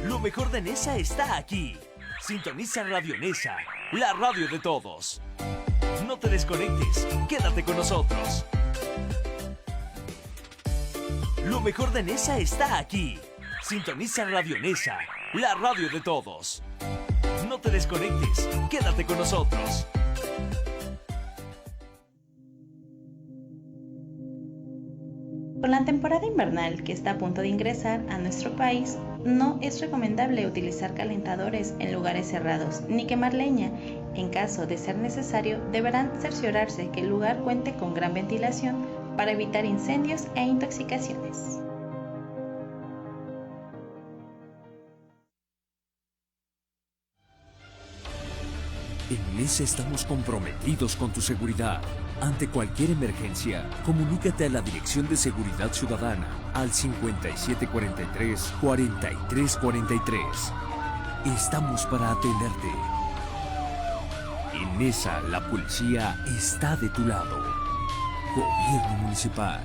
Lo mejor de Nesa está aquí. Sintoniza Radio Nesa, la radio de todos. No te desconectes, quédate con nosotros. Lo mejor de Nesa está aquí. Sintoniza Radio Nesa, la radio de todos. No te desconectes, quédate con nosotros. Con la temporada invernal que está a punto de ingresar a nuestro país, no es recomendable utilizar calentadores en lugares cerrados ni quemar leña. En caso de ser necesario, deberán cerciorarse que el lugar cuente con gran ventilación para evitar incendios e intoxicaciones. En Nesa estamos comprometidos con tu seguridad. Ante cualquier emergencia, comunícate a la Dirección de Seguridad Ciudadana al 5743-4343. Estamos para atenderte. En Nesa, la policía está de tu lado. Gobierno Municipal.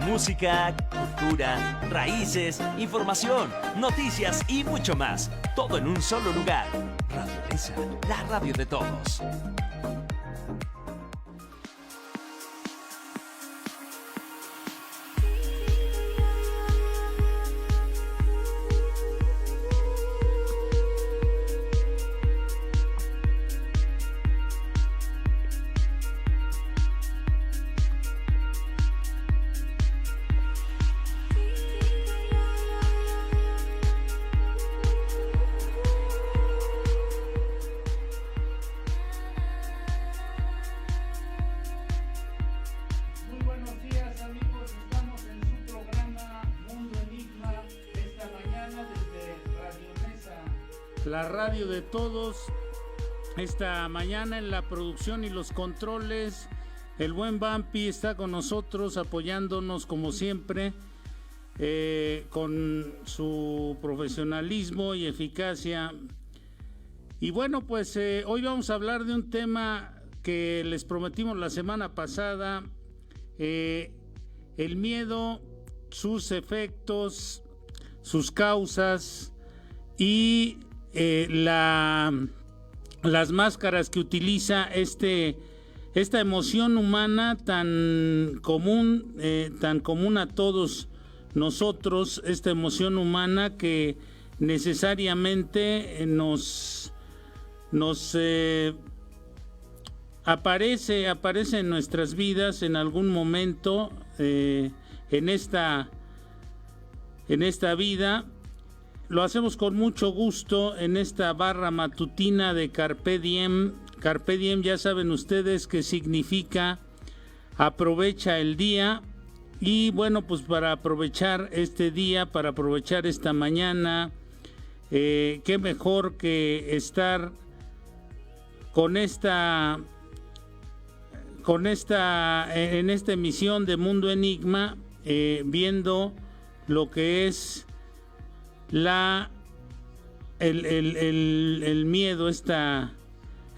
Música, cultura, raíces, información, noticias y mucho más. Todo en un solo lugar. Radio Nesa, la radio de todos. La radio de todos, esta mañana en la producción y los controles, el buen Vampi está con nosotros apoyándonos como siempre, con su profesionalismo y eficacia. Y bueno, pues hoy vamos a hablar de un tema que les prometimos la semana pasada, el miedo, sus efectos, sus causas y las máscaras que utiliza esta emoción humana tan común a todos nosotros, esta emoción humana que necesariamente nos aparece en nuestras vidas en algún momento en esta vida. Lo hacemos con mucho gusto en esta barra matutina de Carpe Diem. Carpe Diem, ya saben ustedes que significa aprovecha el día. Y bueno, pues para aprovechar este día, para aprovechar esta mañana, qué mejor que estar en esta emisión de Mundo Enigma, viendo lo que es el miedo, esta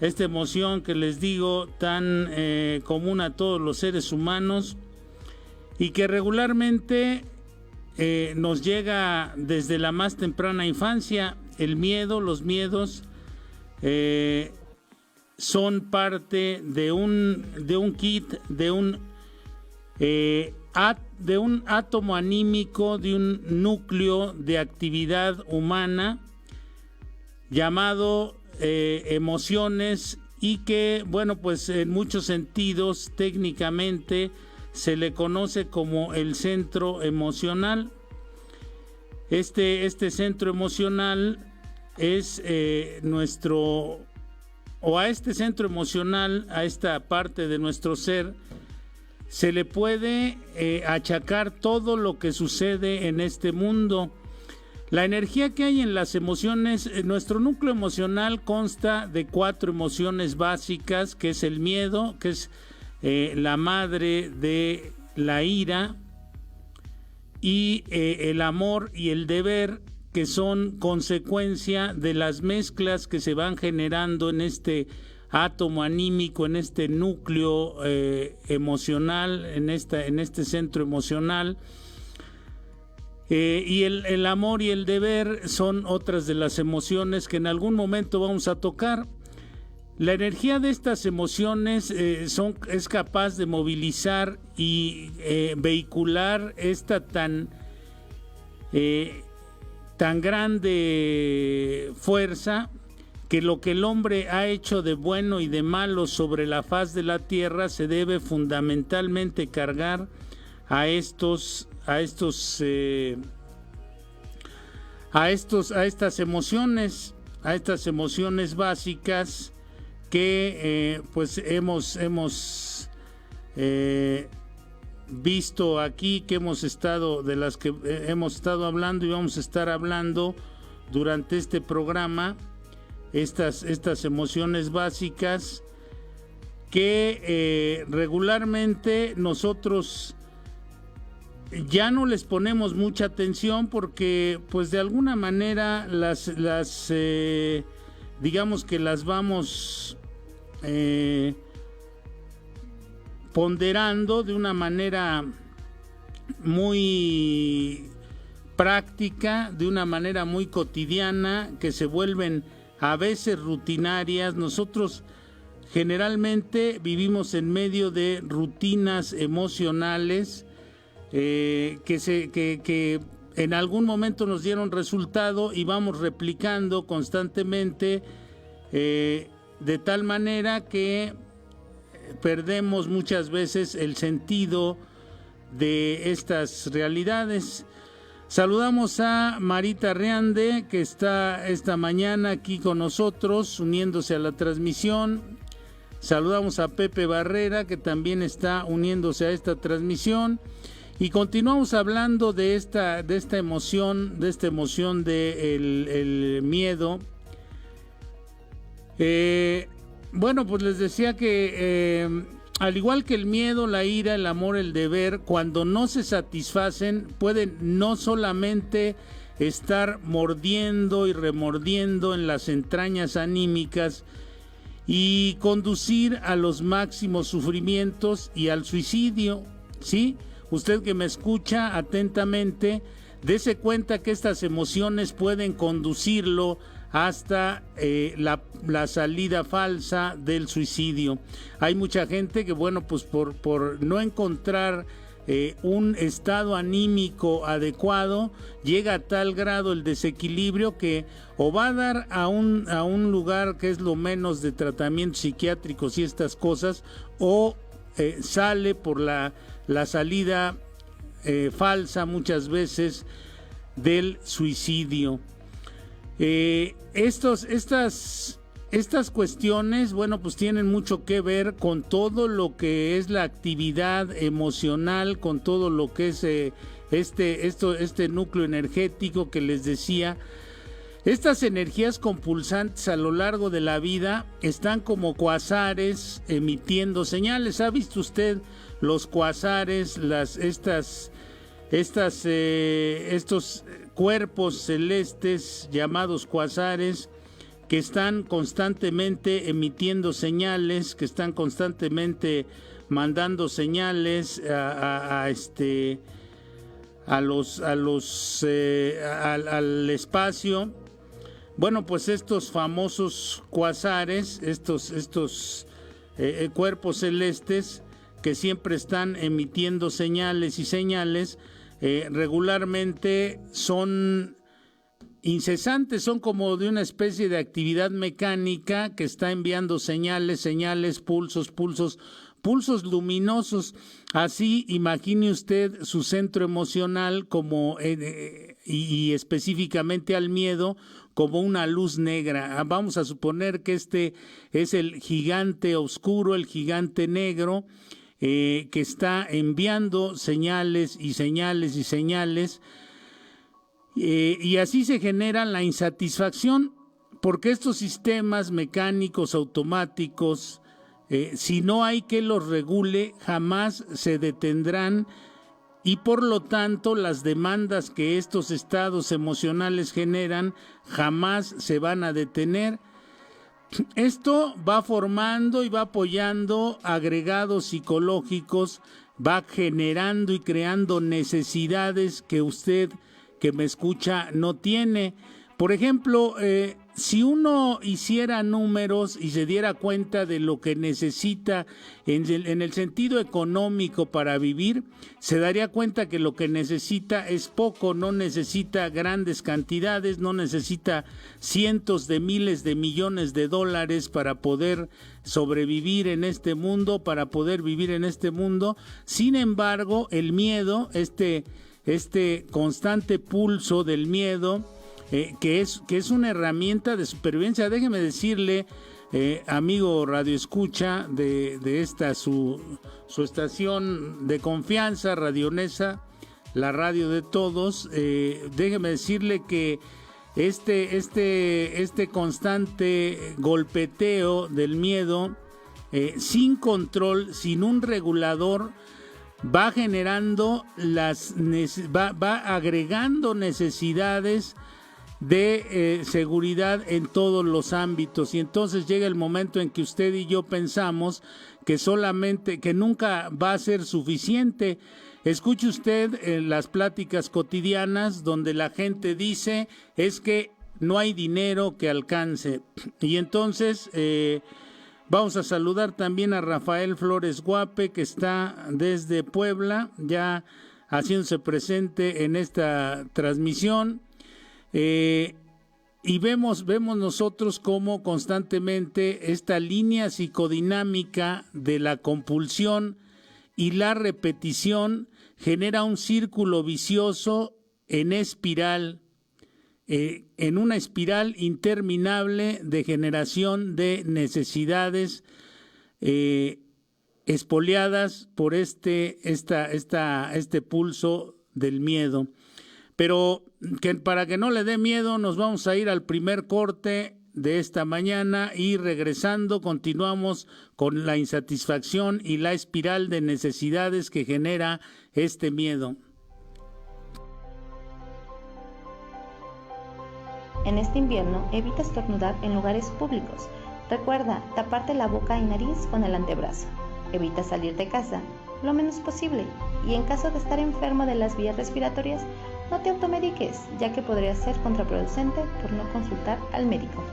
emoción que les digo tan común a todos los seres humanos y que regularmente nos llega desde la más temprana infancia. El miedo, los miedos son parte de un kit, de un átomo anímico, de un núcleo de actividad humana llamado emociones, y que, bueno, pues en muchos sentidos técnicamente se le conoce como el centro emocional. Este centro emocional es a este centro emocional, a esta parte de nuestro ser, se le puede achacar todo lo que sucede en este mundo. La energía que hay en las emociones, nuestro núcleo emocional consta de 4 emociones básicas, que es el miedo, que es la madre de la ira, y el amor y el deber, que son consecuencia de las mezclas que se van generando en este átomo anímico, en este núcleo emocional, en este centro emocional. Y el amor y el deber son otras de las emociones que en algún momento vamos a tocar. La energía de estas emociones es capaz de movilizar y vehicular esta tan grande fuerza, que lo que el hombre ha hecho de bueno y de malo sobre la faz de la tierra se debe fundamentalmente cargar a estas emociones básicas que pues hemos visto aquí, que de las que hemos estado hablando y vamos a estar hablando durante este programa. Estas emociones básicas que regularmente nosotros ya no les ponemos mucha atención porque pues de alguna manera digamos que las vamos ponderando de una manera muy práctica, de una manera muy cotidiana, que se vuelven a veces rutinarias. Nosotros generalmente vivimos en medio de rutinas emocionales que en algún momento nos dieron resultado y vamos replicando constantemente, de tal manera que perdemos muchas veces el sentido de estas realidades. Saludamos a Marita Reande, que está esta mañana aquí con nosotros, uniéndose a la transmisión. Saludamos a Pepe Barrera, que también está uniéndose a esta transmisión. Y continuamos hablando de esta emoción, del miedo. Bueno, pues les decía que al igual que el miedo, la ira, el amor, el deber, cuando no se satisfacen, pueden no solamente estar mordiendo y remordiendo en las entrañas anímicas y conducir a los máximos sufrimientos y al suicidio, ¿sí? Usted que me escucha atentamente, dése cuenta que estas emociones pueden conducirlo hasta la salida falsa del suicidio. Hay mucha gente que, bueno, pues por no encontrar un estado anímico adecuado, llega a tal grado el desequilibrio que o va a dar a un lugar que es lo menos de tratamientos psiquiátricos y estas cosas, o sale por la salida falsa muchas veces del suicidio. Estas cuestiones, bueno, pues tienen mucho que ver con todo lo que es la actividad emocional, con todo lo que es este núcleo energético que les decía. Estas energías compulsantes a lo largo de la vida están como cuasares emitiendo señales. ¿Ha visto usted los cuasares, estos cuerpos celestes llamados cuasares, que están constantemente emitiendo señales, que están constantemente mandando señales al espacio? Bueno, pues estos famosos cuasares, estos cuerpos celestes que siempre están emitiendo señales y señales, regularmente son incesantes, son como de una especie de actividad mecánica que está enviando señales, pulsos luminosos. Así imagine usted su centro emocional como y específicamente al miedo como una luz negra. Vamos a suponer que este es el gigante oscuro, el gigante negro, que está enviando señales y señales y señales, y así se genera la insatisfacción, porque estos sistemas mecánicos automáticos, si no hay que los regule, jamás se detendrán, y por lo tanto las demandas que estos estados emocionales generan jamás se van a detener. Esto va formando y va apoyando agregados psicológicos, va generando y creando necesidades que usted que me escucha no tiene. Por ejemplo, si uno hiciera números y se diera cuenta de lo que necesita en el sentido económico para vivir, se daría cuenta que lo que necesita es poco, no necesita grandes cantidades, no necesita cientos de miles de millones de dólares para poder sobrevivir en este mundo, para poder vivir en este mundo. Sin embargo, el miedo, este constante pulso del miedo, que es una herramienta de supervivencia. Déjeme decirle, amigo Radio Escucha de esta su estación de confianza, Radio Nesa, la radio de todos, déjeme decirle que este constante golpeteo del miedo, sin control, sin un regulador, va generando va agregando necesidades de seguridad en todos los ámbitos, y entonces llega el momento en que usted y yo pensamos que nunca va a ser suficiente. Escuche usted las pláticas cotidianas donde la gente dice es que no hay dinero que alcance, y entonces vamos a saludar también a Rafael Flores Guape, que está desde Puebla ya haciéndose presente en esta transmisión. Y vemos nosotros cómo constantemente esta línea psicodinámica de la compulsión y la repetición genera un círculo vicioso en espiral, en una espiral interminable de generación de necesidades expoliadas por este pulso del miedo. Pero para que no le dé miedo, nos vamos a ir al primer corte de esta mañana, y regresando continuamos con la insatisfacción y la espiral de necesidades que genera este miedo. En este invierno, evita estornudar en lugares públicos. Recuerda taparte la boca y nariz con el antebrazo. Evita salir de casa lo menos posible, y en caso de estar enfermo de las vías respiratorias, no te automediques, ya que podría ser contraproducente por no consultar al médico.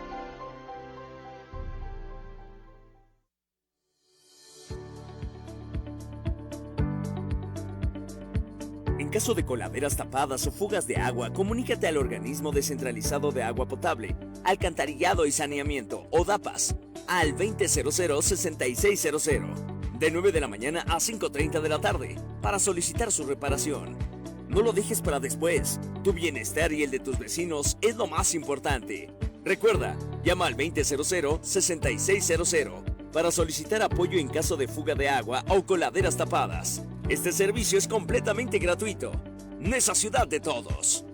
En caso de coladeras tapadas o fugas de agua, comunícate al Organismo Descentralizado de Agua Potable, Alcantarillado y Saneamiento, o DAPAS, al 2000-6600, de 9 de la mañana a 5:30 de la tarde, para solicitar su reparación. No lo dejes para después. Tu bienestar y el de tus vecinos es lo más importante. Recuerda, llama al 2000-6600 para solicitar apoyo en caso de fuga de agua o coladeras tapadas. Este servicio es completamente gratuito. Nesa Ciudad de Todos.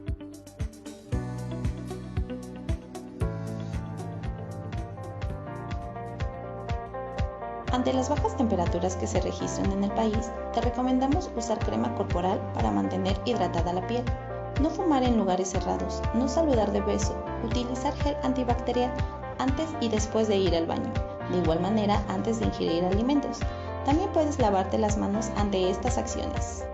Ante las bajas temperaturas que se registran en el país, te recomendamos usar crema corporal para mantener hidratada la piel, no fumar en lugares cerrados, no saludar de beso, utilizar gel antibacterial antes y después de ir al baño, de igual manera antes de ingerir alimentos. También puedes lavarte las manos ante estas acciones.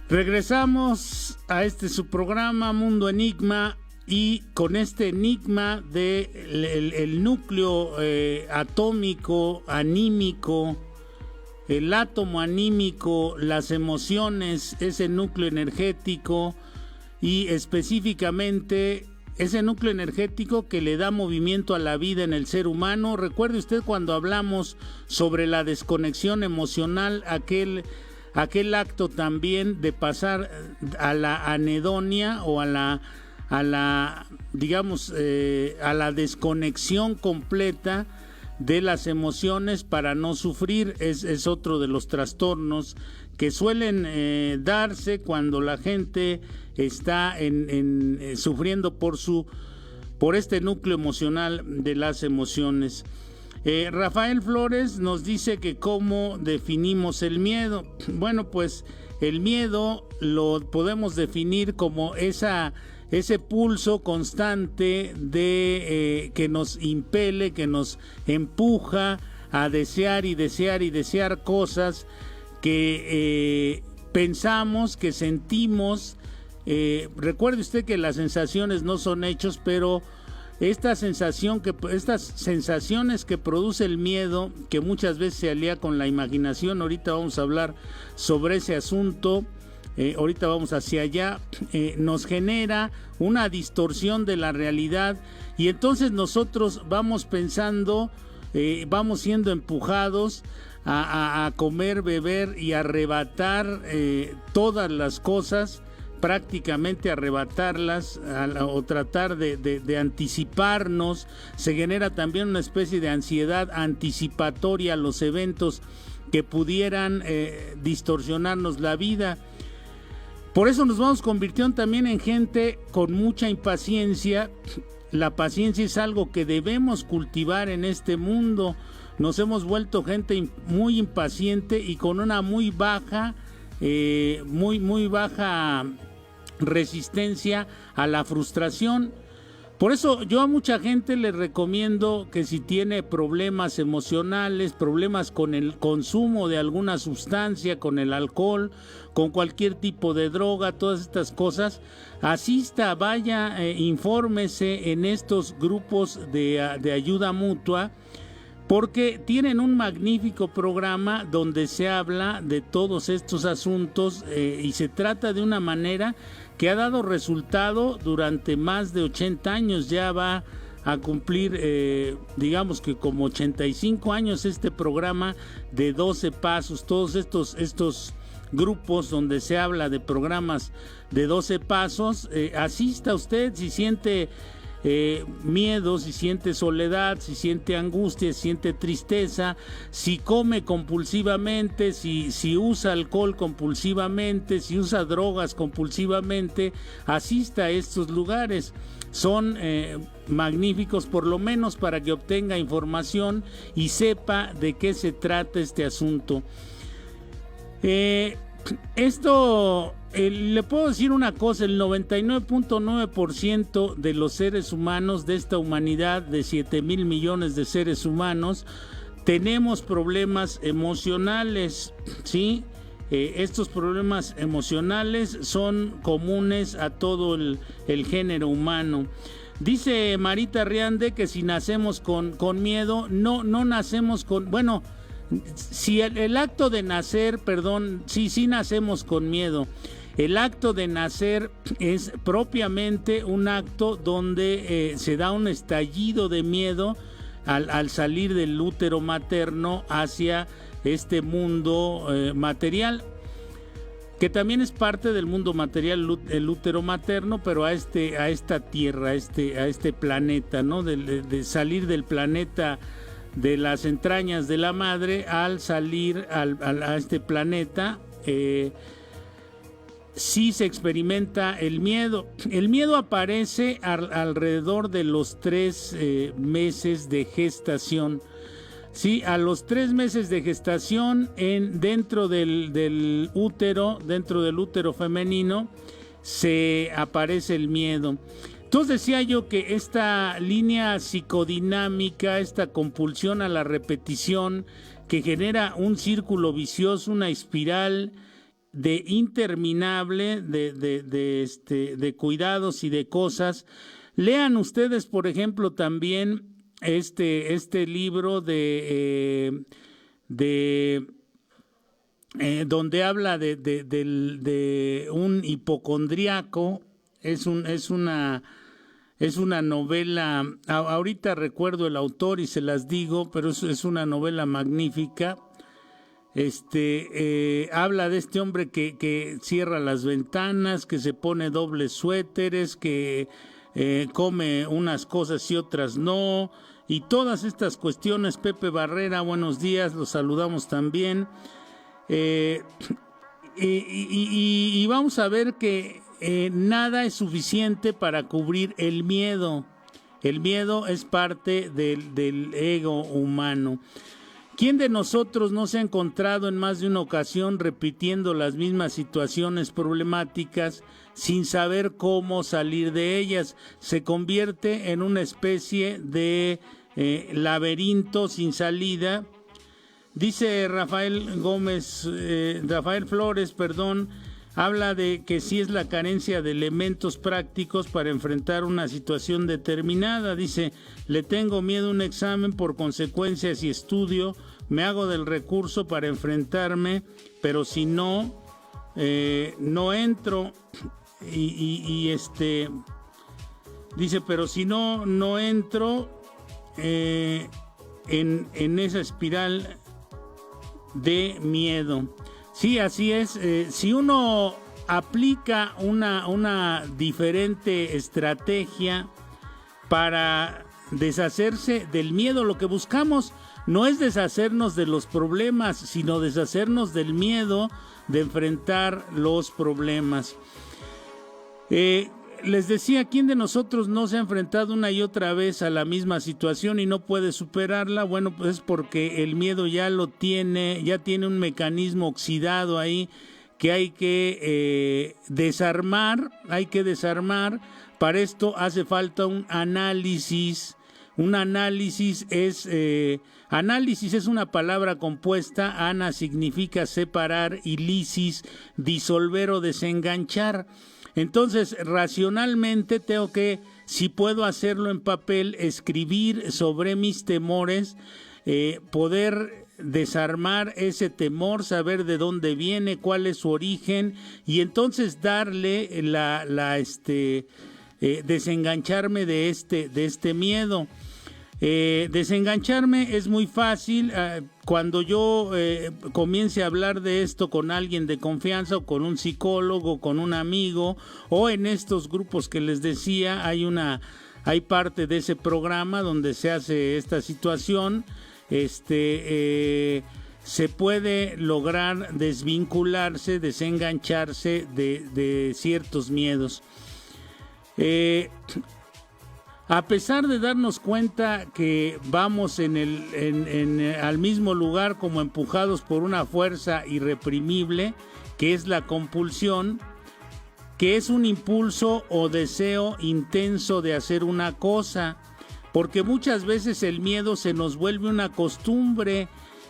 Regresamos a su programa Mundo Enigma, y con este enigma de el núcleo atómico, anímico, el átomo anímico, las emociones, ese núcleo energético, y específicamente ese núcleo energético que le da movimiento a la vida en el ser humano. Recuerde usted cuando hablamos sobre la desconexión emocional, aquel acto también de pasar a la anedonia o a la desconexión completa de las emociones para no sufrir, es otro de los trastornos que suelen darse cuando la gente está sufriendo por por este núcleo emocional de las emociones. Rafael Flores nos dice que cómo definimos el miedo. Bueno, pues el miedo lo podemos definir como ese pulso constante de que nos impele, que nos empuja a desear y desear y desear cosas que pensamos, que sentimos. Recuerde usted que las sensaciones no son hechos, pero estas sensaciones que produce el miedo, que muchas veces se alía con la imaginación, ahorita vamos a hablar sobre ese asunto, ahorita vamos hacia allá, nos genera una distorsión de la realidad, y entonces nosotros vamos pensando, vamos siendo empujados a comer, beber y arrebatar todas las cosas, prácticamente arrebatarlas o tratar de anticiparnos. Se genera también una especie de ansiedad anticipatoria a los eventos que pudieran distorsionarnos la vida. Por eso nos vamos convirtiendo también en gente con mucha impaciencia. La paciencia es algo que debemos cultivar en este mundo. Nos hemos vuelto gente muy impaciente y con una muy baja resistencia a la frustración. Por eso yo a mucha gente le recomiendo que si tiene problemas emocionales, problemas con el consumo de alguna sustancia, con el alcohol, con cualquier tipo de droga, todas estas cosas, asista, vaya, infórmese en estos grupos de ayuda mutua, porque tienen un magnífico programa donde se habla de todos estos asuntos y se trata de una manera que ha dado resultado durante más de 80 años. Ya va a cumplir, digamos que como 85 años este programa de 12 pasos, todos estos grupos donde se habla de programas de 12 pasos. Asista usted si siente miedo, si siente soledad, si siente angustia, si siente tristeza, si come compulsivamente, si usa alcohol compulsivamente, si usa drogas compulsivamente, asista a estos lugares. Son magníficos, por lo menos para que obtenga información y sepa de qué se trata este asunto. Le puedo decir una cosa: el 99.9% de los seres humanos de esta humanidad de 7,000 millones de seres humanos tenemos problemas emocionales, ¿sí? Estos problemas emocionales son comunes a todo el género humano. Dice Marita Riande que si nacemos con miedo, no nacemos con... Bueno, si el acto de nacer, sí nacemos con miedo. El acto de nacer es propiamente un acto donde se da un estallido de miedo al salir del útero materno hacia este mundo material, que también es parte del mundo material, el útero materno, pero a esta tierra, a este planeta, ¿no? De salir del planeta, de las entrañas de la madre, al salir a este planeta, sí se experimenta el miedo. El miedo aparece alrededor de los 3 meses de gestación. Sí, a los 3 meses de gestación, dentro del útero, dentro del útero femenino, se aparece el miedo. Entonces decía yo que esta línea psicodinámica, esta compulsión a la repetición, que genera un círculo vicioso, una espiral de interminable de cuidados y de cosas. Lean ustedes, por ejemplo, también este libro donde habla de un hipocondriaco. Es una novela, ahorita recuerdo el autor y se las digo, pero es una novela magnífica. Habla de este hombre que cierra las ventanas, que se pone dobles suéteres, que come unas cosas y otras no, y todas estas cuestiones. Pepe Barrera, buenos días, los saludamos también. Y vamos a ver que nada es suficiente para cubrir el miedo. El miedo es parte del ego humano. ¿Quién de nosotros no se ha encontrado en más de una ocasión repitiendo las mismas situaciones problemáticas sin saber cómo salir de ellas? Se convierte en una especie de laberinto sin salida. Dice Rafael Flores, habla de que sí es la carencia de elementos prácticos para enfrentar una situación determinada. Dice, le tengo miedo a un examen, por consecuencia, si estudio, me hago del recurso para enfrentarme, pero si no, no entro. Dice, pero si no entro en esa espiral de miedo. Sí, así es. Si uno aplica una diferente estrategia para deshacerse del miedo, lo que buscamos no es deshacernos de los problemas, sino deshacernos del miedo de enfrentar los problemas. Les decía, ¿quién de nosotros no se ha enfrentado una y otra vez a la misma situación y no puede superarla? Bueno, pues es porque el miedo ya tiene un mecanismo oxidado ahí que hay que desarmar. Para esto hace falta un análisis. Análisis es una palabra compuesta. Ana significa separar y lisis, disolver o desenganchar. Entonces, racionalmente tengo que, si puedo hacerlo en papel, escribir sobre mis temores, poder desarmar ese temor, saber de dónde viene, cuál es su origen, y entonces darle desengancharme de este miedo. Desengancharme es muy fácil. Cuando yo comience a hablar de esto con alguien de confianza, o con un psicólogo, con un amigo, o en estos grupos que les decía, hay parte de ese programa donde se hace esta situación. Se puede lograr desvincularse, desengancharse de ciertos miedos. A pesar de darnos cuenta que vamos al mismo lugar como empujados por una fuerza irreprimible, que es la compulsión, que es un impulso o deseo intenso de hacer una cosa, porque muchas veces el miedo se nos vuelve una costumbre,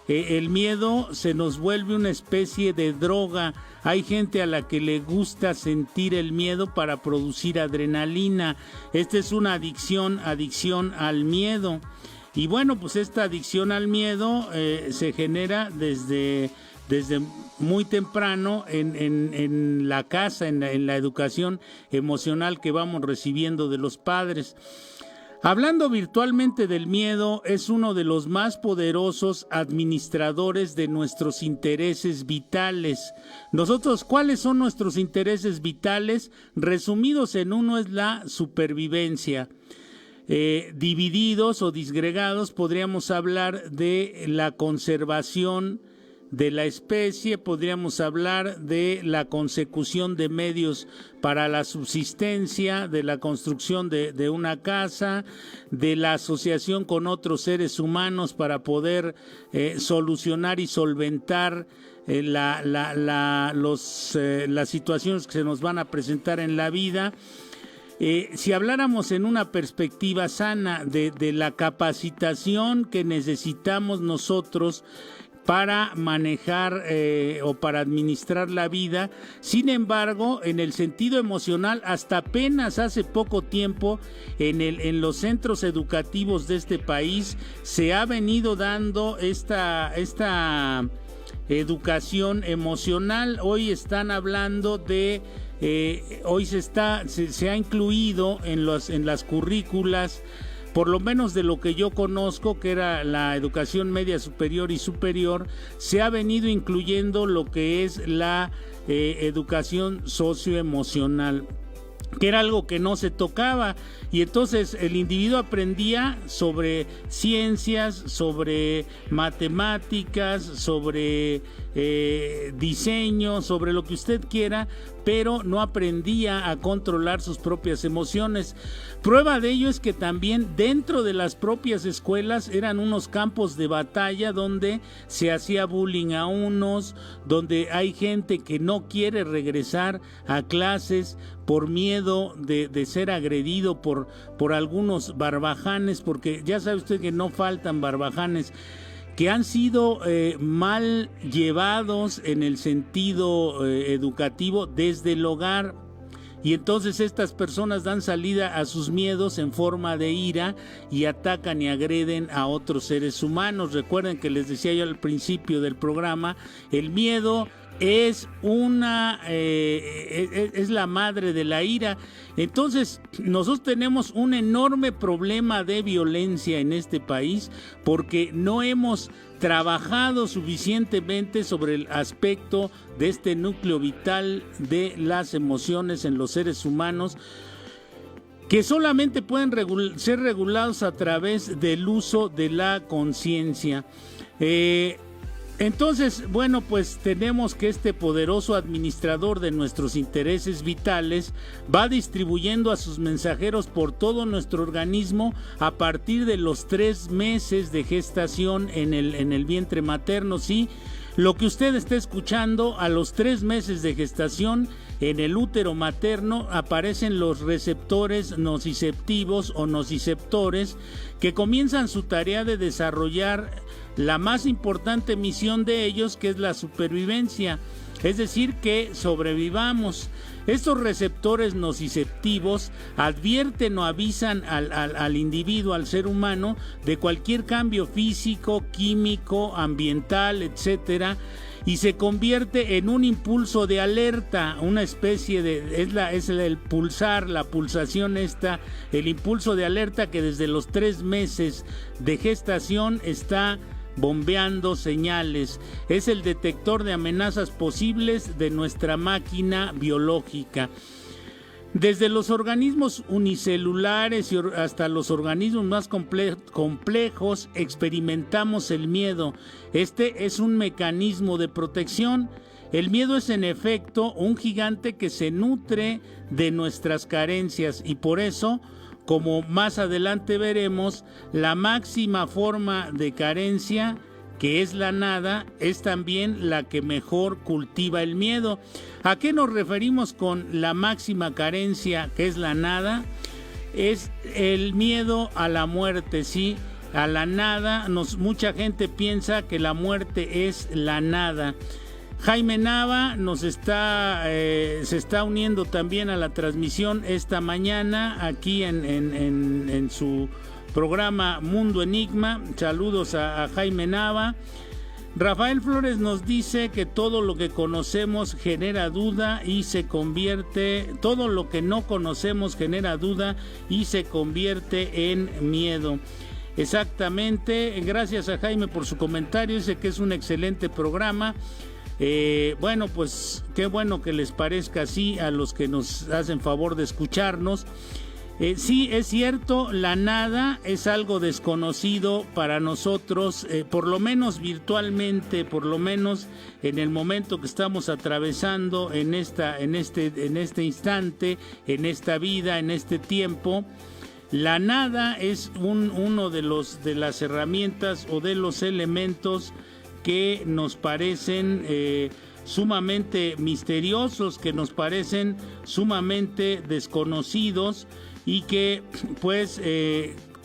el miedo se nos vuelve una especie de droga. Hay gente a la que le gusta sentir el miedo para producir adrenalina. Esta es una adicción al miedo. Y bueno, pues esta adicción al miedo se genera desde muy temprano en la casa, en la educación emocional que vamos recibiendo de los padres. Hablando virtualmente del miedo, es uno de los más poderosos administradores de nuestros intereses vitales. Nosotros, ¿cuáles son nuestros intereses vitales? Resumidos en uno es la supervivencia. Divididos o disgregados, podríamos hablar de la conservación de la especie, podríamos hablar de la consecución de medios para la subsistencia, de la construcción de una casa, de la asociación con otros seres humanos para poder solucionar y solventar las situaciones que se nos van a presentar en la vida. Si habláramos en una perspectiva sana de la capacitación que necesitamos nosotros para manejar o para administrar la vida. Sin embargo, en el sentido emocional, hasta apenas hace poco tiempo en los centros educativos de este país se ha venido dando esta educación emocional. Hoy están hablando de hoy se ha incluido en las currículas, por lo menos de lo que yo conozco, que era la educación media superior y superior, se ha venido incluyendo lo que es la educación socioemocional. que era algo que no se tocaba, y entonces el individuo aprendía sobre ciencias, sobre matemáticas, sobre diseño, sobre lo que usted quiera, pero no aprendía a controlar sus propias emociones. Prueba de ello es que también dentro de las propias escuelas eran unos campos de batalla donde se hacía bullying a unos, donde hay gente que no quiere regresar a clases por miedo de ser agredido por algunos barbajanes, porque ya sabe usted que no faltan barbajanes que han sido mal llevados en el sentido educativo desde el hogar, y entonces estas personas dan salida a sus miedos en forma de ira y atacan y agreden a otros seres humanos. Recuerden que les decía yo al principio del programa, el miedo es es la madre de la ira. Entonces nosotros tenemos un enorme problema de violencia en este país porque no hemos trabajado suficientemente sobre el aspecto de este núcleo vital de las emociones en los seres humanos, que solamente pueden ser regulados a través del uso de la conciencia. Entonces, bueno, pues tenemos que este poderoso administrador de nuestros intereses vitales va distribuyendo a sus mensajeros por todo nuestro organismo a partir de los 3 meses de gestación en el vientre materno, ¿sí? Lo que usted está escuchando, a los 3 meses de gestación en el útero materno aparecen los receptores nociceptivos o nociceptores que comienzan su tarea de desarrollar la más importante misión de ellos, que es la supervivencia, es decir, que sobrevivamos. Estos receptores nociceptivos advierten o avisan al individuo, al ser humano, de cualquier cambio físico, químico, ambiental, etcétera, y se convierte en un impulso de alerta, una especie de, es el pulsar, la pulsación esta, el impulso de alerta que desde los 3 meses de gestación está bombeando señales. Es el detector de amenazas posibles de nuestra máquina biológica. Desde los organismos unicelulares y hasta los organismos más complejos experimentamos el miedo. Este es un mecanismo de protección. El miedo es en efecto un gigante que se nutre de nuestras carencias y por eso, como más adelante veremos, la máxima forma de carencia, que es la nada, es también la que mejor cultiva el miedo. ¿A qué nos referimos con la máxima carencia, que es la nada? Es el miedo a la muerte, ¿sí? A la nada. Mucha gente piensa que la muerte es la nada. Jaime Nava se está uniendo también a la transmisión esta mañana aquí en su programa Mundo Enigma. Saludos a Jaime Nava. Rafael Flores nos dice que todo lo que conocemos genera duda y todo lo que no conocemos genera duda y se convierte en miedo. Exactamente, gracias a Jaime por su comentario, dice que es un excelente programa. Bueno, pues qué bueno que les parezca así a los que nos hacen favor de escucharnos. Sí, es cierto, la nada es algo desconocido para nosotros, por lo menos virtualmente, por lo menos en el momento que estamos atravesando en este instante, en esta vida, en este tiempo. La nada es uno de las herramientas o de los elementos que nos parecen sumamente misteriosos, que nos parecen sumamente desconocidos y que pues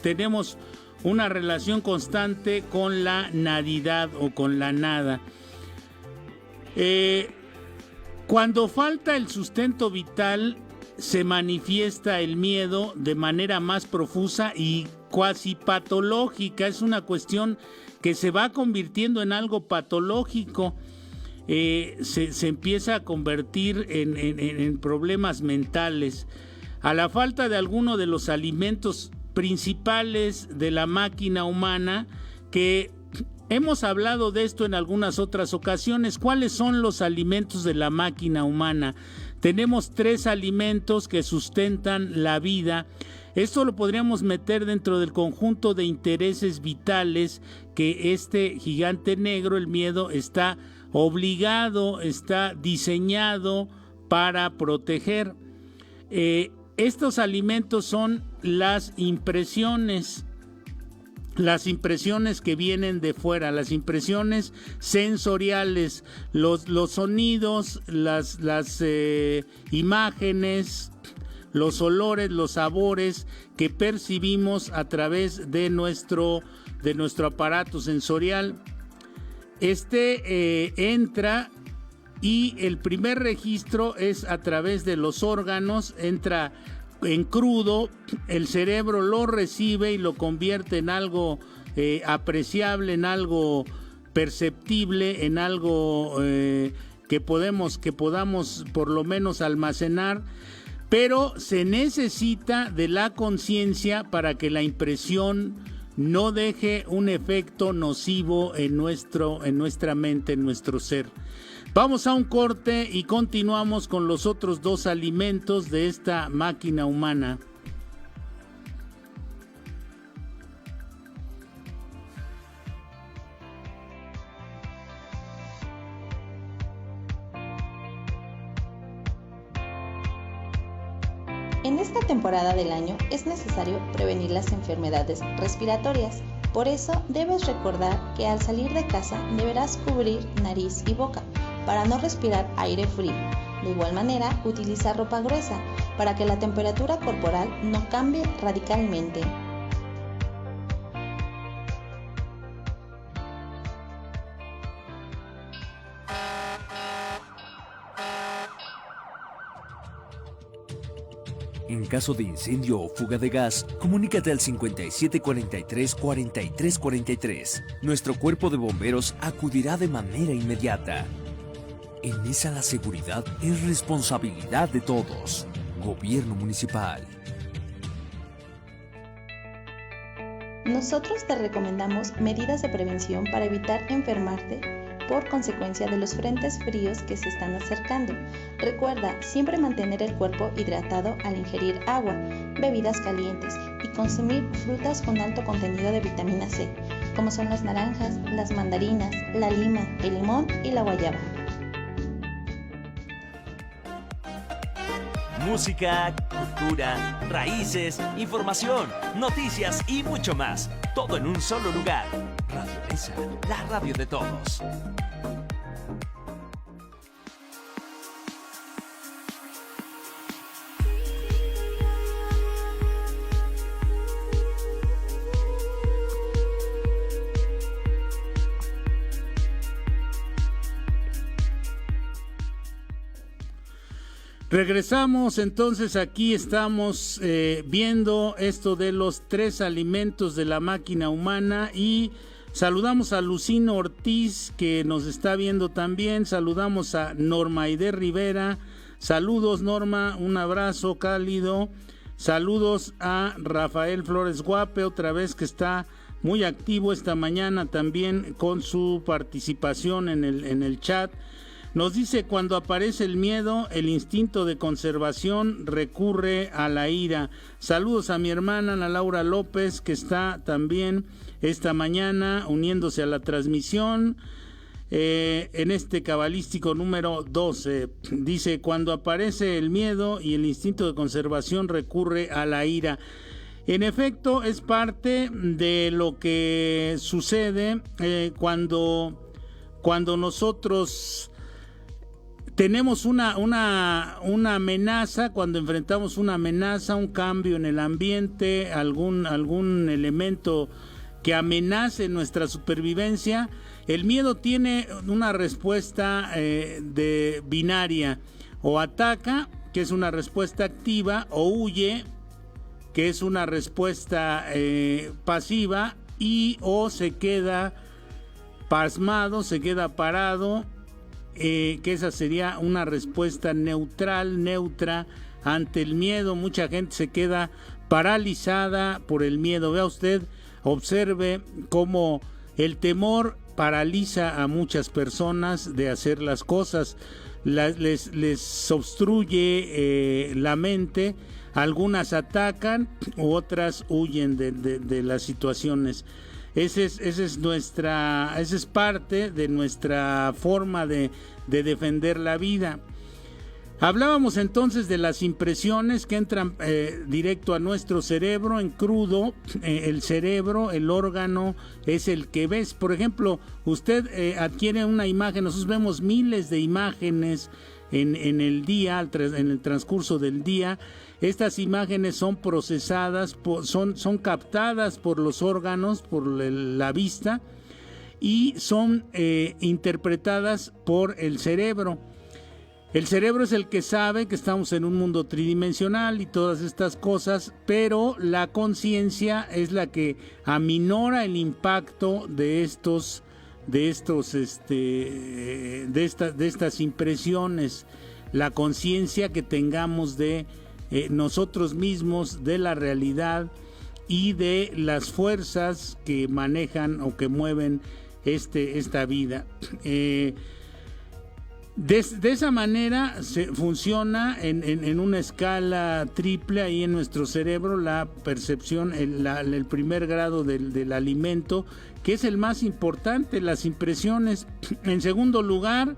tenemos una relación constante con la nadidad o con la nada. Cuando falta el sustento vital, se manifiesta el miedo de manera más profusa y cuasi patológica. Es una cuestión que se va convirtiendo en algo patológico. Se empieza a convertir en problemas mentales. A la falta de alguno de los alimentos principales de la máquina humana, que hemos hablado de esto en algunas otras ocasiones. ¿Cuáles son los alimentos de la máquina humana? Tenemos 3 alimentos que sustentan la vida. Esto lo podríamos meter dentro del conjunto de intereses vitales que este gigante negro, el miedo, está obligado, está diseñado para proteger. Estos alimentos son las impresiones que vienen de fuera, las impresiones sensoriales, los sonidos, las imágenes, los olores, los sabores que percibimos a través de nuestro aparato sensorial. Entra y el primer registro es a través de los órganos, entra en crudo, el cerebro lo recibe y lo convierte en algo apreciable, en algo perceptible, en algo que podamos por lo menos almacenar, pero se necesita de la conciencia para que la impresión no deje un efecto nocivo en nuestra mente, en nuestro ser. Vamos a un corte y continuamos con los otros 2 alimentos de esta máquina humana. En esta temporada del año es necesario prevenir las enfermedades respiratorias. Por eso debes recordar que al salir de casa deberás cubrir nariz y boca para no respirar aire frío. De igual manera, utilizar ropa gruesa para que la temperatura corporal no cambie radicalmente. En caso de incendio o fuga de gas, comunícate al 5743-4343. Nuestro cuerpo de bomberos acudirá de manera inmediata. En esa la seguridad es responsabilidad de todos. Gobierno Municipal. Nosotros te recomendamos medidas de prevención para evitar enfermarte por consecuencia de los frentes fríos que se están acercando. Recuerda siempre mantener el cuerpo hidratado al ingerir agua, bebidas calientes y consumir frutas con alto contenido de vitamina C, como son las naranjas, las mandarinas, la lima, el limón y la guayaba. Música, cultura, raíces, información, noticias y mucho más. Todo en un solo lugar. Radio Mesa, la radio de todos. Regresamos, entonces aquí estamos viendo esto de los 3 alimentos de la máquina humana y saludamos a Lucino Ortiz que nos está viendo también, saludamos a Norma Aide Rivera, saludos Norma, un abrazo cálido, saludos a Rafael Flores Guape, otra vez que está muy activo esta mañana también con su participación en el chat. Nos dice, cuando aparece el miedo, el instinto de conservación recurre a la ira. Saludos a mi hermana Ana Laura López, que está también esta mañana uniéndose a la transmisión en este cabalístico número 12. Dice, cuando aparece el miedo y el instinto de conservación recurre a la ira. En efecto, es parte de lo que sucede cuando nosotros tenemos una amenaza, cuando enfrentamos una amenaza, un cambio en el ambiente, algún elemento que amenace nuestra supervivencia. El miedo tiene una respuesta de binaria, o ataca, que es una respuesta activa, o huye, que es una respuesta pasiva, o se queda pasmado, se queda parado, que esa sería una respuesta neutra ante el miedo. Mucha gente se queda paralizada por el miedo. Vea usted, observe cómo el temor paraliza a muchas personas de hacer las cosas. les obstruye la mente. Algunas atacan, otras huyen de las situaciones. Esa es parte de nuestra forma de defender la vida. Hablábamos entonces de las impresiones que entran directo a nuestro cerebro en crudo. El cerebro, el órgano, es el que ves. Por ejemplo, usted adquiere una imagen, nosotros vemos miles de imágenes en el día, en el transcurso del día. Estas imágenes son procesadas, son captadas por los órganos, por la vista, y son interpretadas por el cerebro. El cerebro es el que sabe que estamos en un mundo tridimensional y todas estas cosas, pero la conciencia es la que aminora el impacto de estas impresiones, la conciencia que tengamos de nosotros mismos, de la realidad y de las fuerzas que manejan o que mueven esta vida. De esa manera funciona en una escala triple ahí en nuestro cerebro la percepción, el primer grado del alimento, que es el más importante, las impresiones. En segundo lugar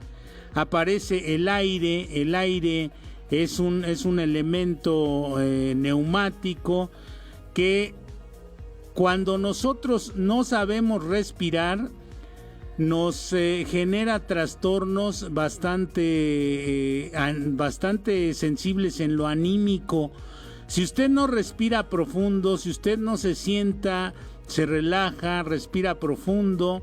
aparece el aire. El aire es un elemento neumático que cuando nosotros no sabemos respirar nos genera trastornos bastante sensibles en lo anímico. Si usted no respira profundo, si usted no se sienta, se relaja, respira profundo,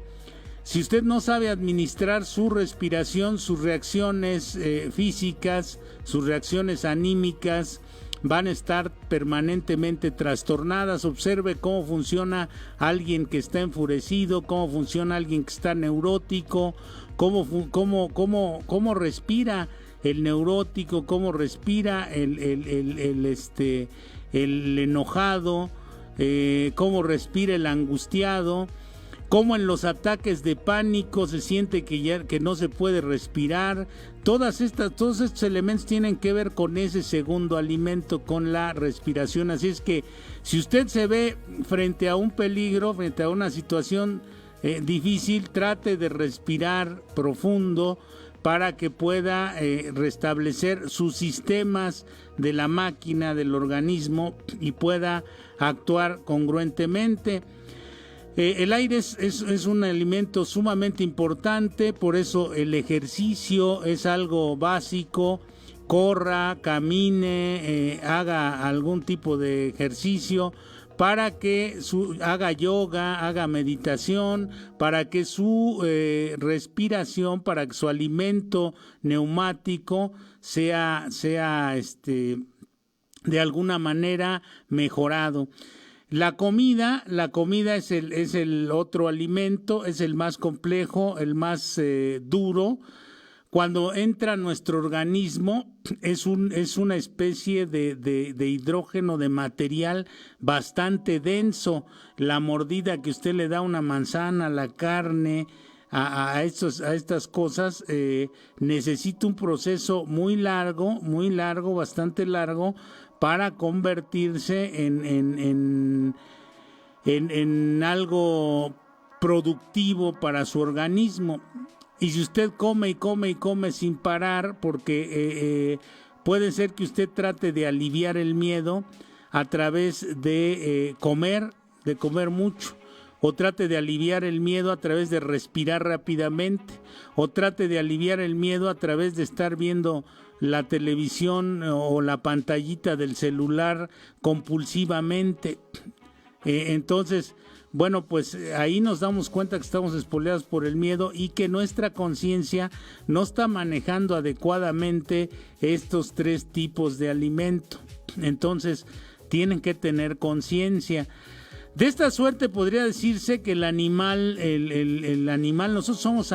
si usted no sabe administrar su respiración, sus reacciones físicas, sus reacciones anímicas van a estar permanentemente trastornadas. Observe cómo funciona alguien que está enfurecido, cómo funciona alguien que está neurótico, cómo respira el neurótico, cómo respira el enojado, cómo respira el angustiado, cómo en los ataques de pánico se siente que no se puede respirar. Todos estos elementos tienen que ver con ese segundo alimento, con la respiración. Así es que si usted se ve frente a un peligro, frente a una situación difícil, trate de respirar profundo para que pueda restablecer sus sistemas de la máquina, del organismo, y pueda actuar congruentemente. El aire es un alimento sumamente importante, por eso el ejercicio es algo básico. Corra, camine, haga algún tipo de ejercicio para que haga yoga, haga meditación, para que su respiración, para que su alimento neumático sea de alguna manera mejorado. La comida es el otro alimento, es el más complejo, el más duro. Cuando entra a nuestro organismo es una especie de hidrógeno, de material bastante denso. La mordida que usted le da a una manzana, a la carne, a estas cosas, necesita un proceso muy largo, bastante largo, para convertirse en algo productivo para su organismo. Y si usted come sin parar, porque puede ser que usted trate de aliviar el miedo a través de comer mucho, o trate de aliviar el miedo a través de respirar rápidamente, o trate de aliviar el miedo a través de estar viendo la televisión o la pantallita del celular compulsivamente. Entonces, bueno, pues ahí nos damos cuenta que estamos espoleados por el miedo y que nuestra conciencia no está manejando adecuadamente estos tres tipos de alimento. Entonces, tienen que tener conciencia. De esta suerte podría decirse que el animal, nosotros somos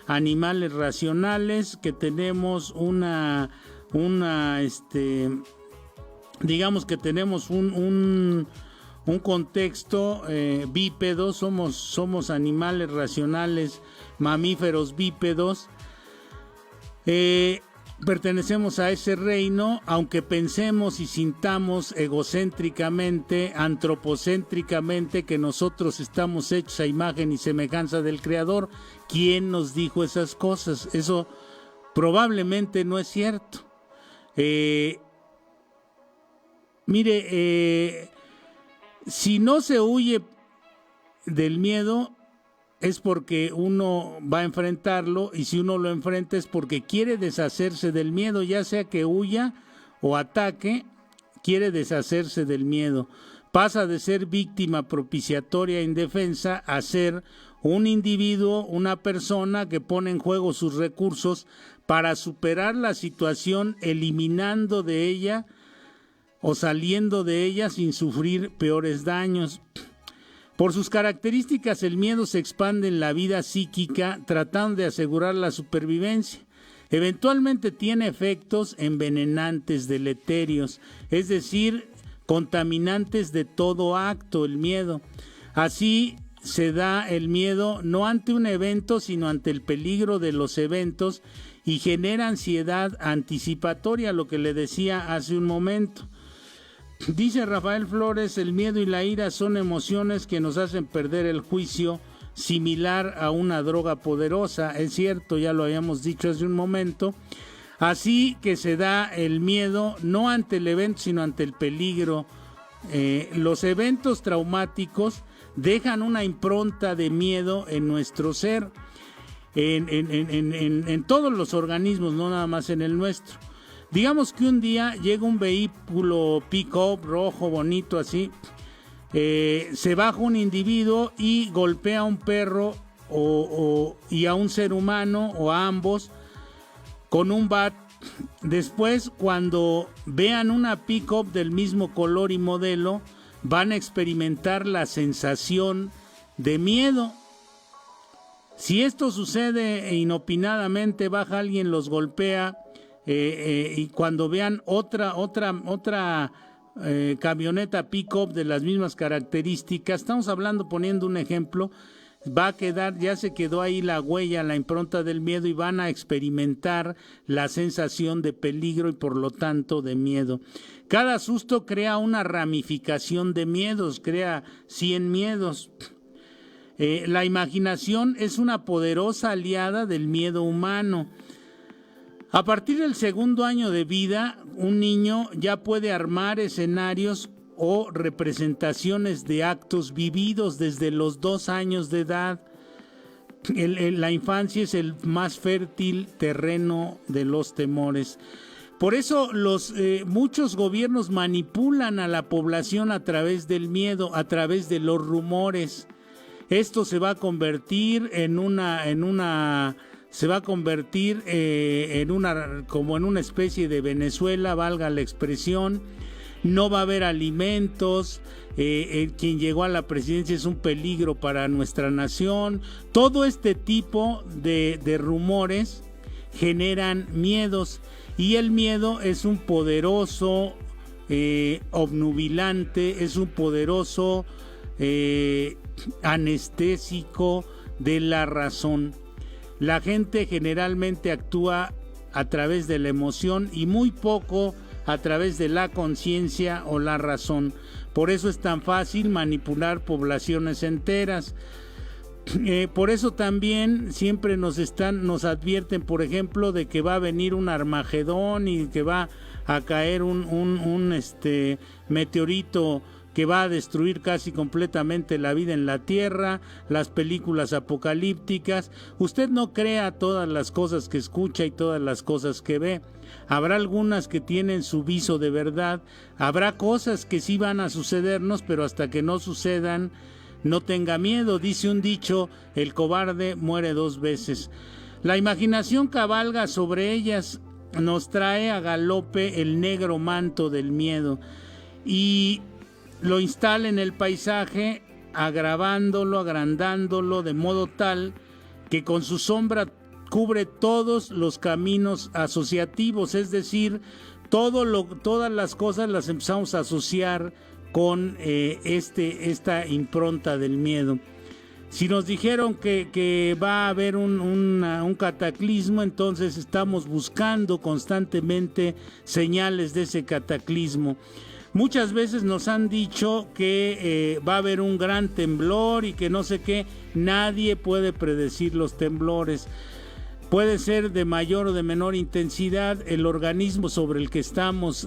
animales racionales que tenemos digamos que tenemos un contexto bípedo, somos animales racionales, mamíferos bípedos. Pertenecemos a ese reino, aunque pensemos y sintamos egocéntricamente, antropocéntricamente, que nosotros estamos hechos a imagen y semejanza del Creador. ¿Quién nos dijo esas cosas? Eso probablemente no es cierto. Si no se huye del miedo, es porque uno va a enfrentarlo, y si uno lo enfrenta es porque quiere deshacerse del miedo, ya sea que huya o ataque, quiere deshacerse del miedo. Pasa de ser víctima propiciatoria e indefensa a ser un individuo, una persona que pone en juego sus recursos para superar la situación, eliminando de ella o saliendo de ella sin sufrir peores daños. Por sus características, el miedo se expande en la vida psíquica tratando de asegurar la supervivencia. Eventualmente tiene efectos envenenantes, deleterios, es decir, contaminantes de todo acto, el miedo. Así se da el miedo no ante un evento, sino ante el peligro de los eventos, y genera ansiedad anticipatoria, lo que le decía hace un momento. Dice Rafael Flores, el miedo y la ira son emociones que nos hacen perder el juicio, similar a una droga poderosa. Es cierto, ya lo habíamos dicho hace un momento. Así que se da el miedo no ante el evento, sino ante el peligro. Los eventos traumáticos dejan una impronta de miedo en nuestro ser, en todos los organismos, no nada más en el nuestro. Digamos que un día llega un vehículo pick-up rojo, bonito así, se baja un individuo y golpea a un perro y a un ser humano o a ambos con un bat. Después, cuando vean una pick-up del mismo color y modelo, van a experimentar la sensación de miedo. Si esto sucede inopinadamente, baja alguien, los golpea, y cuando vean otra camioneta pick-up de las mismas características, estamos hablando, poniendo un ejemplo, va a quedar, ya se quedó ahí la huella, la impronta del miedo, y van a experimentar la sensación de peligro y por lo tanto de miedo. Cada susto crea una ramificación de miedos, crea 100 miedos. La imaginación es una poderosa aliada del miedo humano. A partir del segundo año de vida, un niño ya puede armar escenarios o representaciones de actos vividos desde los 2 años de edad. La infancia es el más fértil terreno de los temores. Por eso muchos gobiernos manipulan a la población a través del miedo, a través de los rumores. Esto se va a convertir como en una especie de Venezuela, valga la expresión. No va a haber alimentos, quien llegó a la presidencia es un peligro para nuestra nación. Todo este tipo de rumores generan miedos, y el miedo es un poderoso obnubilante, es un poderoso anestésico de la razón. La gente generalmente actúa a través de la emoción y muy poco a través de la conciencia o la razón. Por eso es tan fácil manipular poblaciones enteras. Por eso también siempre nos advierten, por ejemplo, de que va a venir un Armagedón y que va a caer un meteorito que va a destruir casi completamente la vida en la Tierra, las películas apocalípticas. Usted no crea todas las cosas que escucha y todas las cosas que ve. Habrá algunas que tienen su viso de verdad, habrá cosas que sí van a sucedernos, pero hasta que no sucedan, no tenga miedo. Dice un dicho, el cobarde muere 2 veces. La imaginación cabalga sobre ellas, nos trae a galope el negro manto del miedo y lo instala en el paisaje, agravándolo, agrandándolo, de modo tal que con su sombra cubre todos los caminos asociativos, es decir, todas las cosas las empezamos a asociar con esta impronta del miedo. Si nos dijeron que va a haber un cataclismo, entonces estamos buscando constantemente señales de ese cataclismo. Muchas veces nos han dicho que va a haber un gran temblor y que no sé qué. Nadie puede predecir los temblores. Puede ser de mayor o de menor intensidad. El organismo sobre el que estamos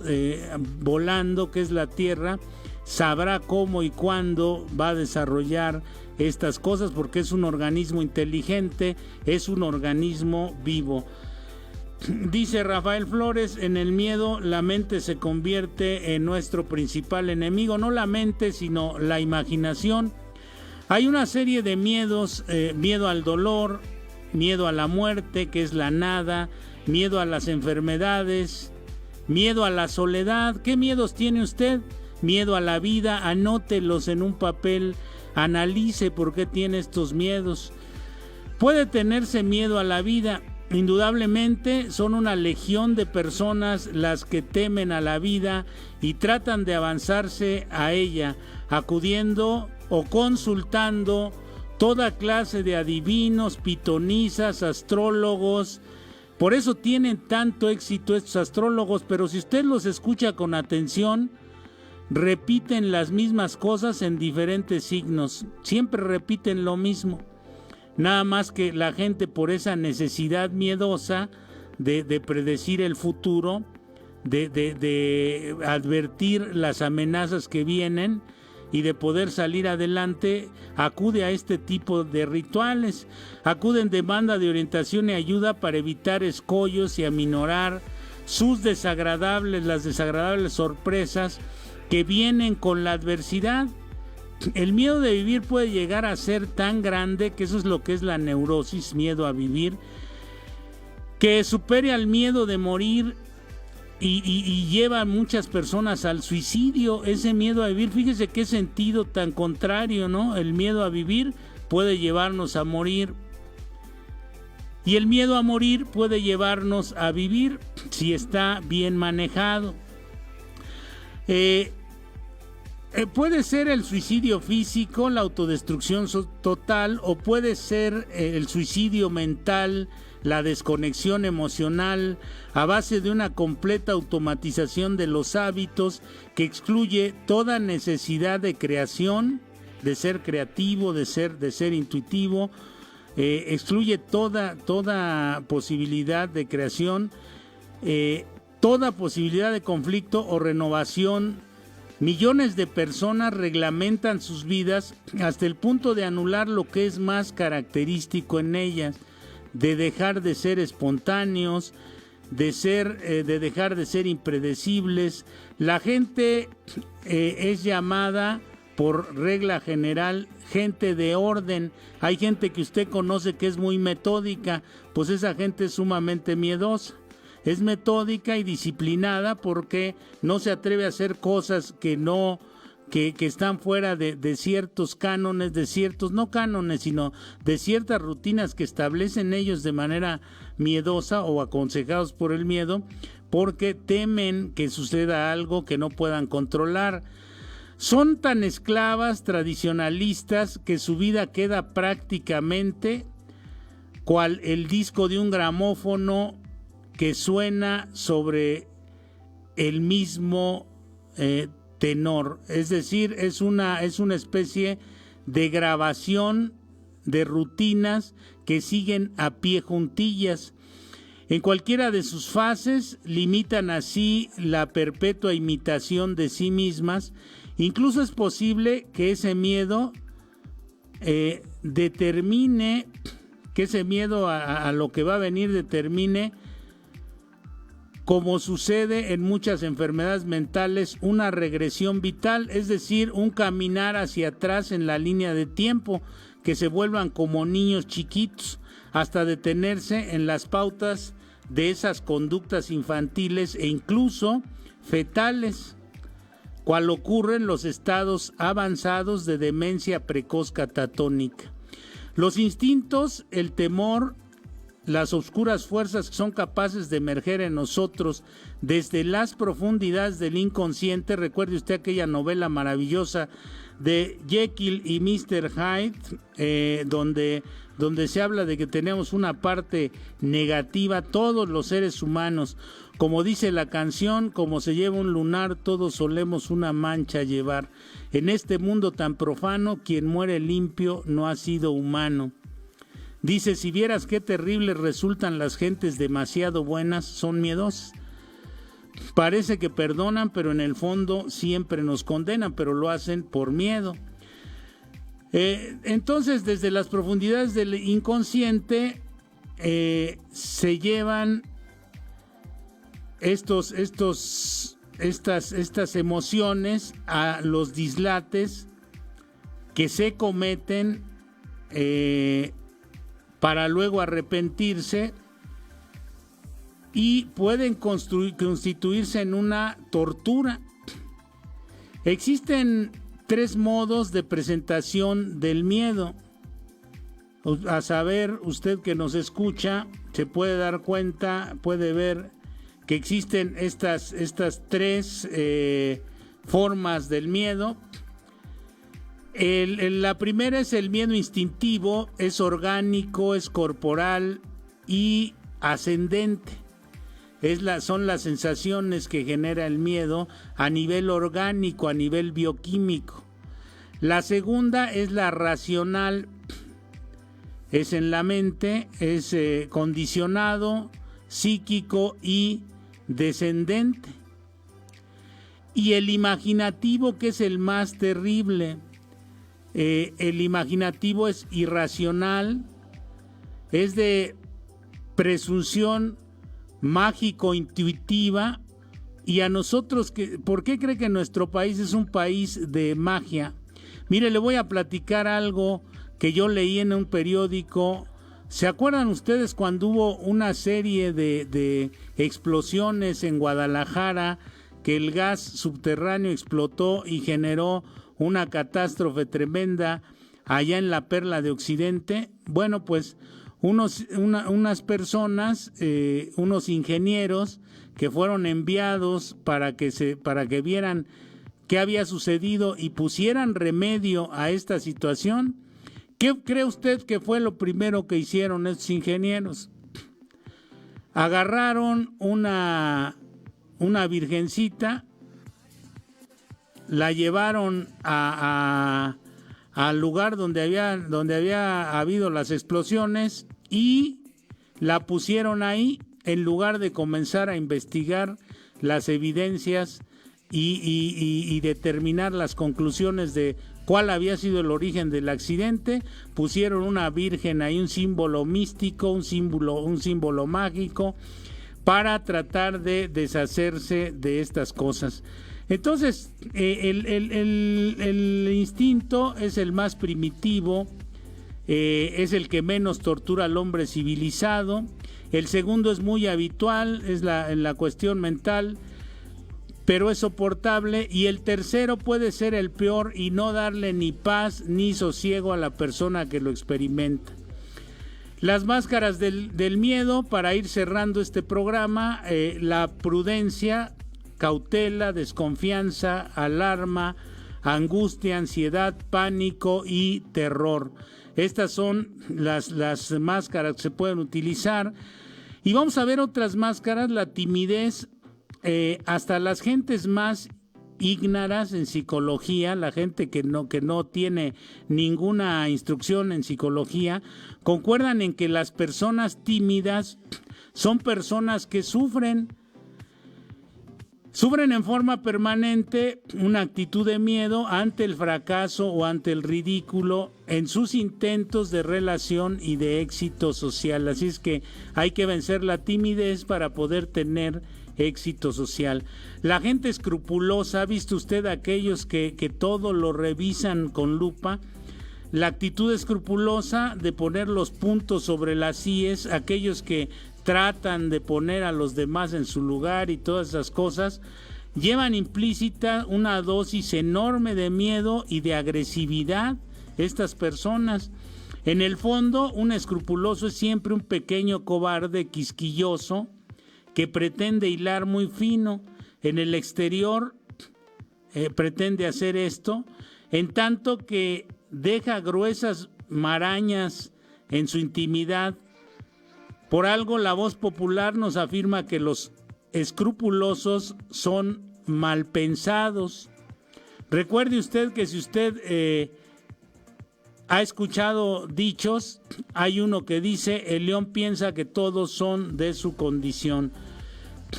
volando, que es la Tierra, sabrá cómo y cuándo va a desarrollar estas cosas, porque es un organismo inteligente, es un organismo vivo. Dice Rafael Flores, en el miedo la mente se convierte en nuestro principal enemigo. No la mente, sino la imaginación. Hay una serie de miedos, miedo al dolor, miedo a la muerte, que es la nada, miedo a las enfermedades, miedo a la soledad. ¿Qué miedos tiene usted? Miedo a la vida, anótelos en un papel, analice por qué tiene estos miedos. Puede tenerse miedo a la vida. Indudablemente son una legión de personas las que temen a la vida y tratan de avanzarse a ella, acudiendo o consultando toda clase de adivinos, pitonisas, astrólogos. Por eso tienen tanto éxito estos astrólogos, pero si usted los escucha con atención, repiten las mismas cosas en diferentes signos, siempre repiten lo mismo, nada más que la gente, por esa necesidad miedosa de predecir el futuro, de advertir las amenazas que vienen y de poder salir adelante, acude a este tipo de rituales, acude en demanda de orientación y ayuda para evitar escollos y aminorar las desagradables sorpresas que vienen con la adversidad. El miedo de vivir puede llegar a ser tan grande, que eso es lo que es la neurosis, miedo a vivir, que supere al miedo de morir y lleva a muchas personas al suicidio. Ese miedo a vivir, fíjese qué sentido tan contrario, ¿no? El miedo a vivir puede llevarnos a morir, y el miedo a morir puede llevarnos a vivir si está bien manejado. Puede ser el suicidio físico, la autodestrucción total, o puede ser el suicidio mental, la desconexión emocional, a base de una completa automatización de los hábitos que excluye toda necesidad de creación, de ser creativo, de ser intuitivo, excluye toda posibilidad de creación, toda posibilidad de conflicto o renovación. Millones de personas reglamentan sus vidas hasta el punto de anular lo que es más característico en ellas, de dejar de ser espontáneos, de dejar de ser impredecibles. La gente es llamada, por regla general, gente de orden. Hay gente que usted conoce que es muy metódica, pues esa gente es sumamente miedosa. Es metódica y disciplinada porque no se atreve a hacer cosas que están fuera de ciertos cánones, no cánones, sino de ciertas rutinas que establecen ellos de manera miedosa o aconsejados por el miedo, porque temen que suceda algo que no puedan controlar. Son tan esclavas, tradicionalistas, que su vida queda prácticamente cual el disco de un gramófono que suena sobre el mismo tenor. Es decir, es una especie de grabación de rutinas que siguen a pie juntillas. En cualquiera de sus fases limitan así la perpetua imitación de sí mismas. Incluso es posible que ese miedo determine, que ese miedo a lo que va a venir determine, como sucede en muchas enfermedades mentales, una regresión vital, es decir, un caminar hacia atrás en la línea de tiempo, que se vuelvan como niños chiquitos, hasta detenerse en las pautas de esas conductas infantiles e incluso fetales, cual ocurre en los estados avanzados de demencia precoz catatónica. Los instintos, el temor, las oscuras fuerzas que son capaces de emerger en nosotros desde las profundidades del inconsciente. Recuerde usted aquella novela maravillosa de Jekyll y Mr. Hyde, donde se habla de que tenemos una parte negativa, todos los seres humanos. Como dice la canción, como se lleva un lunar, todos solemos una mancha llevar. En este mundo tan profano, quien muere limpio no ha sido humano. Dice, si vieras qué terribles resultan las gentes demasiado buenas, son miedosas. Parece que perdonan, pero en el fondo siempre nos condenan, pero lo hacen por miedo. Entonces, desde las profundidades del inconsciente se llevan estas emociones a los dislates que se cometen para luego arrepentirse, y pueden constituirse en una tortura. Existen 3 modos de presentación del miedo. A saber, usted que nos escucha se puede dar cuenta, puede ver que existen estas 3 formas del miedo. La primera es el miedo instintivo, es orgánico, es corporal y ascendente. Son las sensaciones que genera el miedo a nivel orgánico, a nivel bioquímico. La segunda es la racional, es en la mente, es condicionado, psíquico y descendente. Y el imaginativo, que es el más terrible. El imaginativo es irracional, es de presunción mágico-intuitiva, y a nosotros, ¿por qué cree que nuestro país es un país de magia? Mire, le voy a platicar algo que yo leí en un periódico. ¿Se acuerdan ustedes cuando hubo una serie de explosiones en Guadalajara, que el gas subterráneo explotó y generó una catástrofe tremenda allá en la Perla de Occidente? Bueno, pues unas personas, unos ingenieros que fueron enviados para que vieran qué había sucedido y pusieran remedio a esta situación. ¿Qué cree usted que fue lo primero que hicieron estos ingenieros? Agarraron una virgencita, la llevaron al lugar donde había habido las explosiones y la pusieron ahí, en lugar de comenzar a investigar las evidencias y determinar las conclusiones de cuál había sido el origen del accidente. Pusieron una virgen ahí, un símbolo místico, un símbolo mágico, para tratar de deshacerse de estas cosas. Entonces, el instinto es el más primitivo, es el que menos tortura al hombre civilizado. El segundo es muy habitual, es la cuestión mental, pero es soportable. Y el tercero puede ser el peor y no darle ni paz ni sosiego a la persona que lo experimenta. Las máscaras del miedo, para ir cerrando este programa: la prudencia, cautela, desconfianza, alarma, angustia, ansiedad, pánico y terror. Estas son las máscaras que se pueden utilizar. Y vamos a ver otras máscaras: la timidez. Hasta las gentes más ígnaras en psicología, la gente que no tiene ninguna instrucción en psicología, concuerdan en que las personas tímidas son personas que sufren en forma permanente una actitud de miedo ante el fracaso o ante el ridículo en sus intentos de relación y de éxito social. Así es que hay que vencer la timidez para poder tener éxito social. La gente escrupulosa, ¿ha visto usted aquellos que todo lo revisan con lupa? La actitud escrupulosa de poner los puntos sobre las íes, aquellos que tratan de poner a los demás en su lugar y todas esas cosas, llevan implícita una dosis enorme de miedo y de agresividad. Estas personas, en el fondo, un escrupuloso es siempre un pequeño cobarde quisquilloso que pretende hilar muy fino. En el exterior pretende hacer esto, en tanto que deja gruesas marañas en su intimidad. Por algo la voz popular nos afirma que los escrupulosos son malpensados. Recuerde usted que si usted ha escuchado dichos, hay uno que dice: el león piensa que todos son de su condición.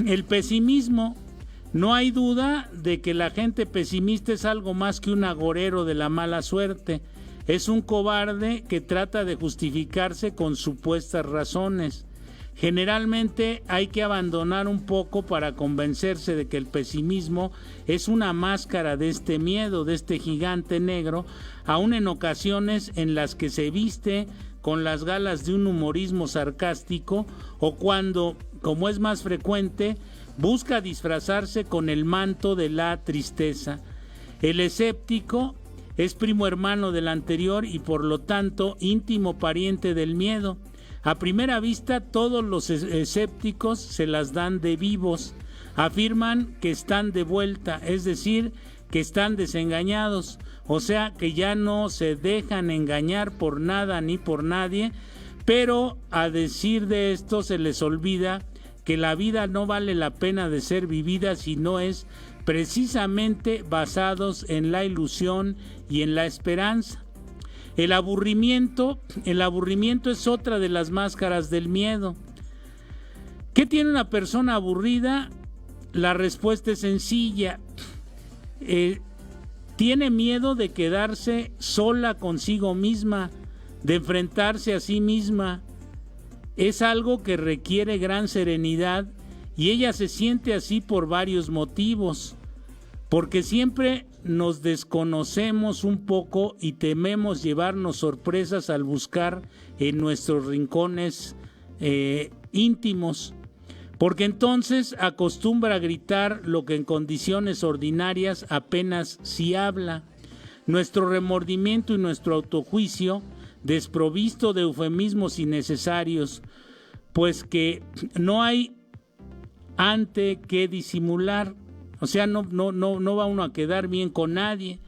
El pesimismo, no hay duda de que la gente pesimista es algo más que un agorero de la mala suerte. Es un cobarde que trata de justificarse con supuestas razones. Generalmente hay que abandonar un poco para convencerse de que el pesimismo es una máscara de este miedo, de este gigante negro, aun en ocasiones en las que se viste con las galas de un humorismo sarcástico o cuando, como es más frecuente, busca disfrazarse con el manto de la tristeza. El escéptico es primo hermano del anterior y por lo tanto íntimo pariente del miedo. A primera vista todos los escépticos se las dan de vivos, afirman que están de vuelta, es decir, que están desengañados, o sea que ya no se dejan engañar por nada ni por nadie, pero a decir de esto se les olvida que la vida no vale la pena de ser vivida si no es precisamente basados en la ilusión y en la esperanza. El aburrimiento es otra de las máscaras del miedo. ¿Qué tiene una persona aburrida? La respuesta es sencilla. Tiene miedo de quedarse sola consigo misma, de enfrentarse a sí misma. Es algo que requiere gran serenidad y ella se siente así por varios motivos. Porque siempre nos desconocemos un poco y tememos llevarnos sorpresas al buscar en nuestros rincones íntimos. Porque entonces acostumbra a gritar lo que en condiciones ordinarias apenas si habla. Nuestro remordimiento y nuestro autojuicio, desprovisto de eufemismos innecesarios, pues que no hay ante qué disimular. O sea, no va uno a quedar bien con nadie,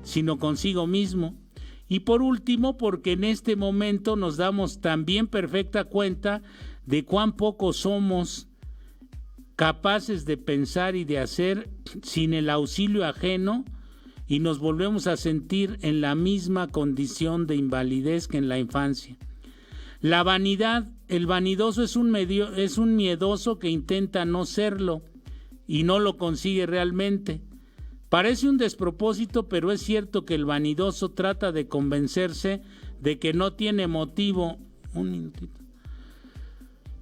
sino consigo mismo. Y por último, porque en este momento nos damos también perfecta cuenta de cuán poco somos capaces de pensar y de hacer sin el auxilio ajeno, y nos volvemos a sentir en la misma condición de invalidez que en la infancia. La vanidad, el vanidoso es un miedoso que intenta no serlo y no lo consigue realmente. Parece un despropósito, pero es cierto que el vanidoso trata de convencerse de que no tiene motivo,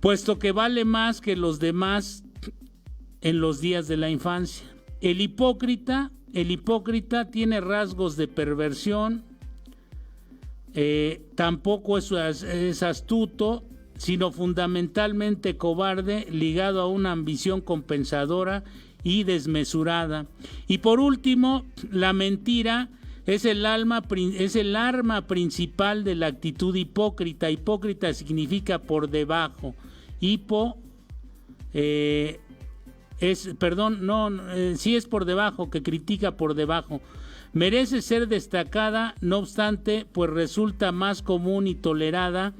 puesto que vale más que los demás en los días de la infancia. El hipócrita tiene rasgos de perversión, tampoco es astuto, sino fundamentalmente cobarde, ligado a una ambición compensadora y desmesurada. Y por último, la mentira es el arma principal de la actitud hipócrita. Hipócrita significa por debajo. Sí es por debajo, que critica por debajo. Merece ser destacada, no obstante, pues resulta más común y tolerada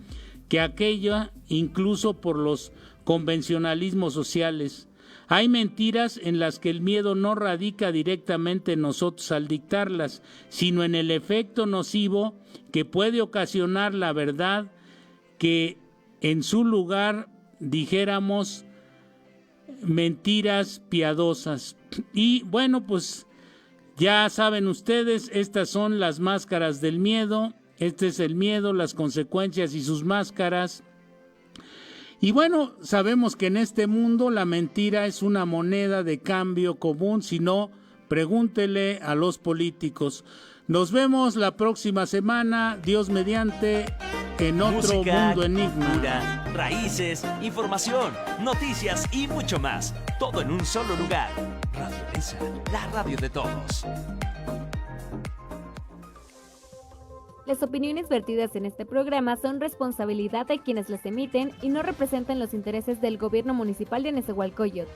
que aquella, incluso por los convencionalismos sociales. Hay mentiras en las que el miedo no radica directamente en nosotros al dictarlas, sino en el efecto nocivo que puede ocasionar la verdad, que en su lugar dijéramos mentiras piadosas. Y bueno, pues ya saben ustedes, estas son las máscaras del miedo. Este es el miedo, las consecuencias y sus máscaras. Y bueno, sabemos que en este mundo la mentira es una moneda de cambio común, si no, pregúntele a los políticos. Nos vemos la próxima semana, Dios mediante, en otro Música, Mundo Enigma. Cultura, raíces, información, noticias y mucho más. Todo en un solo lugar. Radio Nesa, la radio de todos. Las opiniones vertidas en este programa son responsabilidad de quienes las emiten y no representan los intereses del Gobierno Municipal de Nezahualcóyotl.